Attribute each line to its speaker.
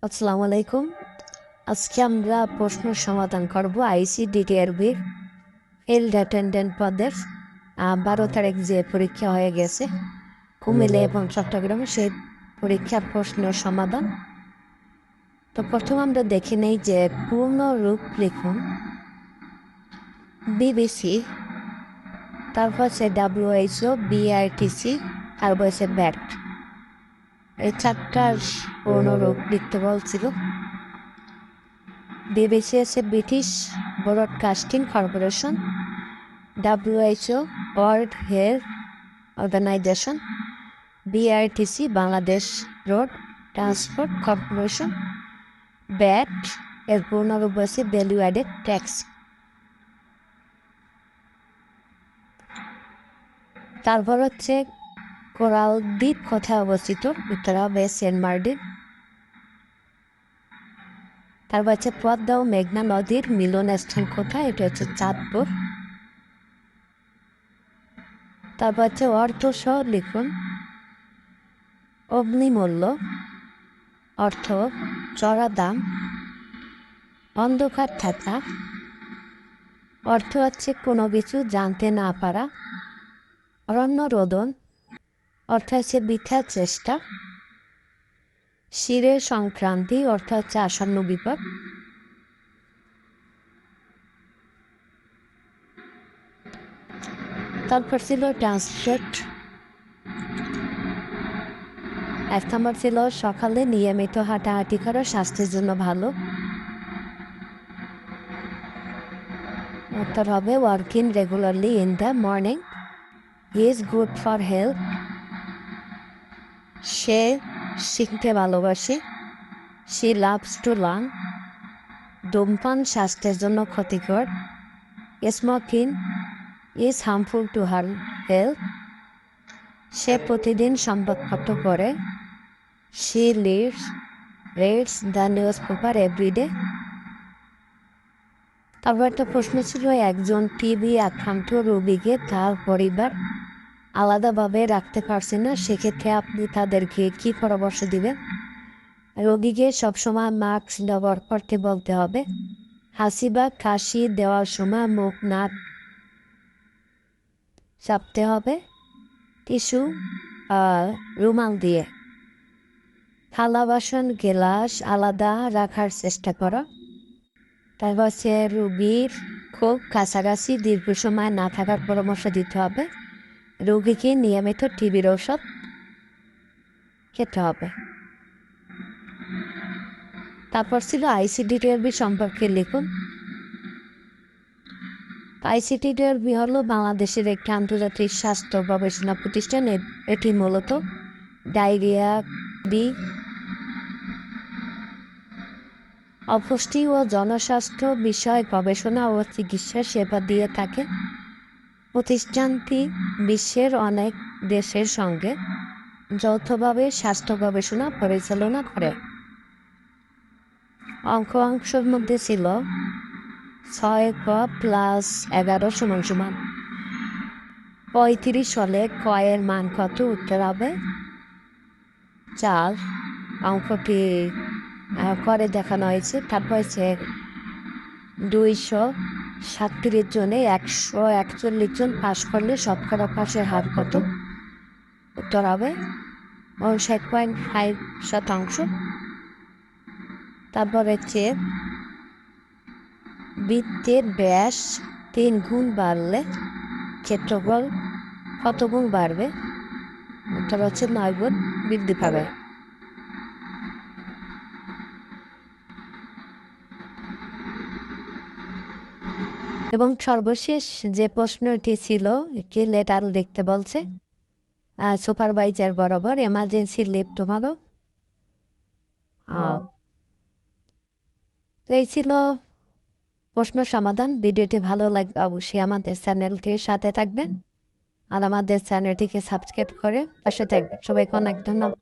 Speaker 1: আসসালামু আলাইকুম। আজকে আমরা প্রশ্ন সমাধান করব আইসিডিটিআরবির ফিল্ড অ্যাটেন্ডেন্ট পদের 12 তারিখ যে পরীক্ষা হয়ে গেছে কুমিল্লা এবং চট্টগ্রামে, সেই পরীক্ষার প্রশ্ন সমাধান। তো প্রথম আমরা দেখে নেই যে পূর্ণ রূপ লিখুন। বিবিসি, তারপর হচ্ছে WHO, BITC, তারপর হচ্ছে ব্যাট। এই চারটার পূর্ণ রূপ লিখতে বলছিল। বিবিসি আছে British broadcasting corporation, WHO world health organization, BRTC Bangladesh road transport corporation, BAT এর পূর্ণরূপ আছে ভ্যালু অ্যাডেড ট্যাক্স। তারপর হচ্ছে কোরাল দ্বীপ কোথায় অবস্থিত? উত্তর হবে সেন্ট মার্টিন। তারপর হচ্ছে পদ্মা ও মেঘনা নদীর মিলন স্থান কোথায়? এটা হচ্ছে চাঁদপুর। তারপর হচ্ছে অর্থ সহ লিখুন। অগ্নিমূল্য অর্থ চড়া দাম, অন্ধকার থাকা অর্থ হচ্ছে কোনো কিছু জানতে না পারা, অরণ্য রোদন অর্থ হচ্ছে বৃথা চেষ্টা, শিরের সংক্রান্তি অর্থ হচ্ছে আসন্ন বিপদ। তারপর ছিল ট্রান্সলেট। 1 নম্বর ছিল সকালে নিয়মিত হাঁটাহাঁটি করা স্বাস্থ্যের জন্য ভালো। উত্তর হবে working regularly in the morning is good for health. সে শিখতে ভালোবাসে, শি লাভস টু লার্ন। ধূমপান স্বাস্থ্যের জন্য ক্ষতিকর, smoking is harmful to her health. সে প্রতিদিন সংবাদপত্র পড়ে, she reads the news paper everyday. তারপর একটা প্রশ্ন ছিল, একজন টিবি আক্রান্ত রোগীকে তার পরিবার আলাদাভাবে রাখতে পারছে না, সেক্ষেত্রে আপনি তাদেরকে কী পরামর্শ দিবেন? রোগীকে সবসময় মাস্ক ব্যবহার করতে বলতে হবে। হাসি বা কাশি দেওয়ার সময় মুখ নাক চাপতে হবে টিস্যু রুমাল দিয়ে। থালা বাসন গ্লাস আলাদা রাখার চেষ্টা করো। তারপর হচ্ছে রোগীর খুব কাছাকাছি দীর্ঘ সময় না থাকার পরামর্শ দিতে হবে। রোগীকে নিয়মিত টিবির ঔষধ খেতে হবে। তারপর ছিল আইসিডিটিআরবি সম্পর্কে লিখুন। আইসিডিটিআরবি হলো বাংলাদেশের একটি আন্তর্জাতিক স্বাস্থ্য গবেষণা প্রতিষ্ঠান। এটি মূলত ডায়রিয়া, অপুষ্টি ও জনস্বাস্থ্য বিষয়ে গবেষণা ও চিকিৎসা সেবা দিয়ে থাকে। প্রতিষ্ঠানটি বিশ্বের অনেক দেশের সঙ্গে যৌথভাবে স্বাস্থ্য গবেষণা পরিচালনা করে। অঙ্কের মধ্যে ছিল 6 + 11 = 35 হলে কয়ের মান কত? উত্তর হবে 4। অঙ্কটি করে দেখানো হয়েছে। তারপর হচ্ছে 237 জনে 141 জন পাশ করলে শতকরা পাশের হার কত? উত্তর হবে 59.5%। তারপর হচ্ছে বৃত্তের ব্যাস 3 গুণ বাড়লে ক্ষেত্রফল কত গুণ বাড়বে? উত্তর হচ্ছে 9 গুণ বৃদ্ধি পাবে। এবং সর্বশেষ যে প্রশ্নটি ছিল, কি লেটার লিখতে বলছে। সুপারভাইজার বরাবর এমার্জেন্সি লিভ তোমারও। তো এই ছিল প্রশ্ন সমাধান। ভিডিওটি ভালো লাগবে অবশ্যই আমাদের চ্যানেলটির সাথে থাকবেন আর আমাদের চ্যানেলটিকে সাবস্ক্রাইব করে পাশে থাকবেন। সবাইকে অনেক ধন্যবাদ।